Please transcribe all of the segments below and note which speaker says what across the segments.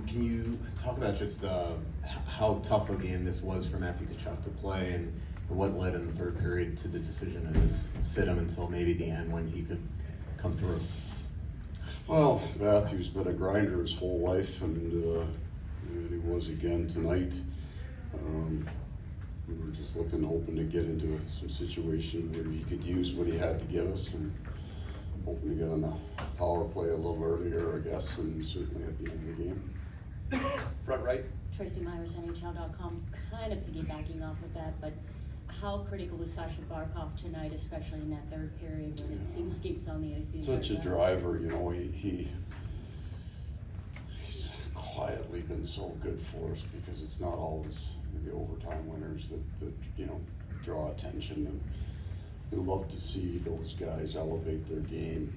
Speaker 1: Can you talk about just how tough a game this was for Matthew Tkachuk to play, and what led in the third period to the decision to just sit him until maybe the end when he could come through?
Speaker 2: Well, Matthew's been a grinder his whole life, and he was again tonight. We were just hoping to get into some situation where he could use what he had to give us, and hoping to get on the power play a little earlier, I guess, and certainly at the end of the game.
Speaker 3: Front right.
Speaker 4: Tracy Myers, NHL.com, kind of piggybacking off of that, but how critical was Sasha Barkov tonight, especially in that third period when it seemed like he was on the ice?
Speaker 2: Such a driver, you know, he's quietly been so good for us, because it's not always the overtime winners that you know, draw attention, and we love to see those guys elevate their game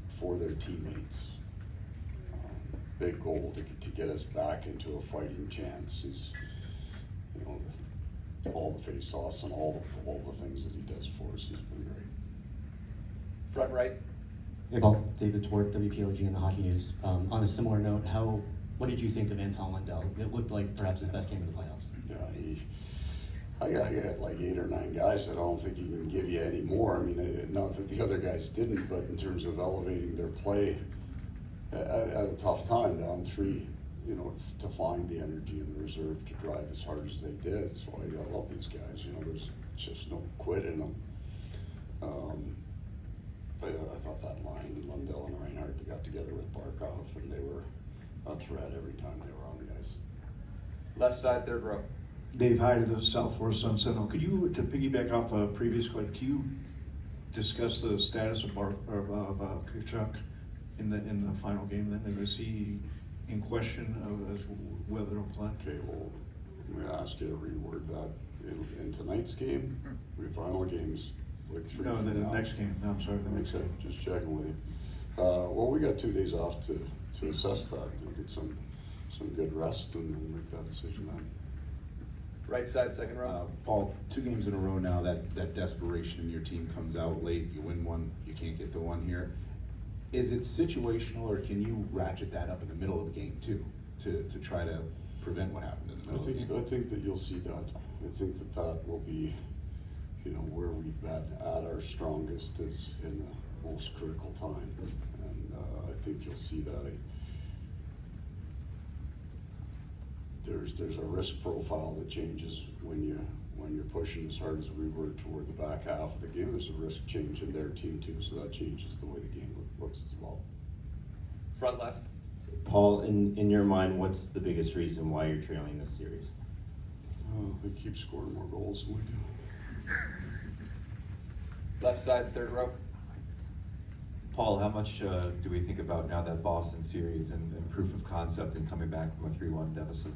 Speaker 2: for their teammates. Big goal to get us back into a fighting chance is, you know, all the face-offs and all the things that he does for us has been great.
Speaker 3: Front right.
Speaker 5: Hey Paul, David Twart, WPLG and the Hockey News. On a similar note, what did you think of Anton Lundell? It looked like perhaps his best game of the playoffs.
Speaker 2: Yeah, I got like 8 or 9 guys that I don't think he can give you any more. I mean, not that the other guys didn't, but in terms of elevating their play at a tough time, down 3, you know, to find the energy and the reserve to drive as hard as they did. So I love these guys. You know, there's just no quit in them. I thought that line, Lundell and Reinhardt, they got together with Barkov, and they were a threat every time they were on the ice.
Speaker 3: Left side, third row.
Speaker 6: Dave, hi to the South Florida Sun Sentinel. Could you, to piggyback off a previous question, can you discuss the status of Tkachuk in the final game? Then is he in question as whether he'll play?
Speaker 2: Okay, well, I'm gonna ask you to reword that. In tonight's game, the final game's like 3.
Speaker 6: No, the next game. No, I'm sorry, the next game.
Speaker 2: Just checking with you. Well, we got 2 days off to assess that. We'll get some good rest, and we'll make that decision then.
Speaker 3: Right side, second row.
Speaker 1: Paul, 2 games in a row now that desperation in your team comes out late. You win one, you can't get the one here. Is it situational, or can you ratchet that up in the middle of the game too, to try to prevent what happened in the middle of the game?
Speaker 2: I think that you'll see that. I think that will be, you know, where we've been at our strongest is in the most critical time, and I think you'll see that. There's a risk profile that changes when you're pushing as hard as we were toward the back half of the game. There's a risk change in their team too, so that changes the way the game looks as well.
Speaker 3: Front left.
Speaker 7: Paul, in your mind, what's the biggest reason why you're trailing this series?
Speaker 2: They keep scoring more goals than we do.
Speaker 3: Left side, third row.
Speaker 8: Paul, how much do we think about now that Boston series and proof of concept and coming back from a 3-1 deficit?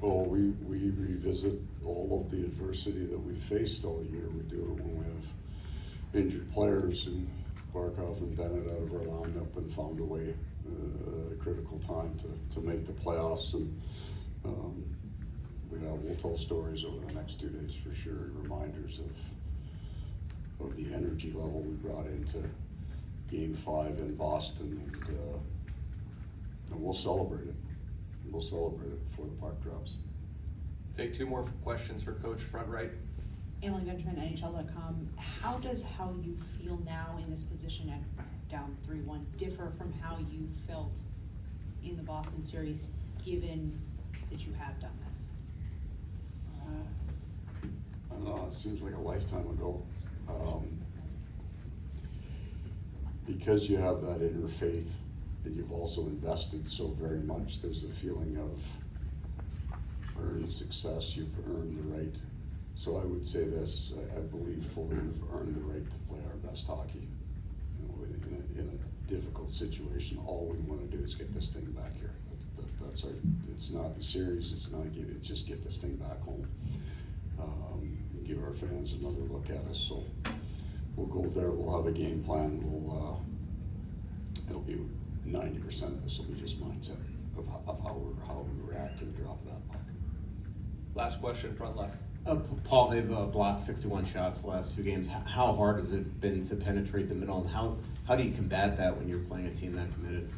Speaker 2: Well, we revisit all of the adversity that we faced all year. We do it when we have injured players, and Barkov and Bennett out of our lineup, and found a way at a critical time to make the playoffs. And we'll tell stories over the next 2 days for sure, reminders of the energy level we brought into Game 5 in Boston, and we'll celebrate it. We'll celebrate it before the puck drops.
Speaker 3: Take 2 more questions for Coach. Front right.
Speaker 9: Emily Benjamin, NHL.com. How does how you feel now in this position at down 3-1 differ from how you felt in the Boston series, given that you have done this?
Speaker 2: I don't know, it seems like a lifetime ago. Because you have that inner faith, and you've also invested so very much, there's a feeling of earned success. You've earned the right. So I would say this, I believe fully we've earned the right to play our best hockey. You know, in a difficult situation, all we want to do is get this thing back here. That's our, it's not the series, it's just get this thing back home. Give our fans another look at us. So we'll go there, we'll have a game plan, it'll be 90% of this will be just mindset of how we react to the drop of that puck.
Speaker 3: Last question, front left.
Speaker 1: Paul, they've blocked 61 shots the last 2 games. How hard has it been to penetrate the middle, and how do you combat that when you're playing a team that committed?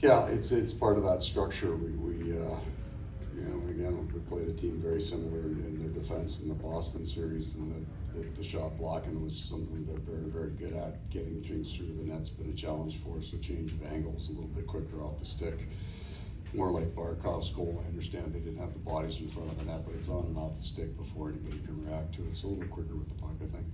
Speaker 2: Yeah, it's part of that structure. We you know, again, we played a team very similar in their defense in the Boston series, and the shot blocking was something they're very, very good at. Getting things through the net's been a challenge for us. A change of angles, a little bit quicker off the stick. More like Barkov's goal. I understand they didn't have the bodies in front of the net, but it's on and off the stick before anybody can react to it. So a little quicker with the puck, I think.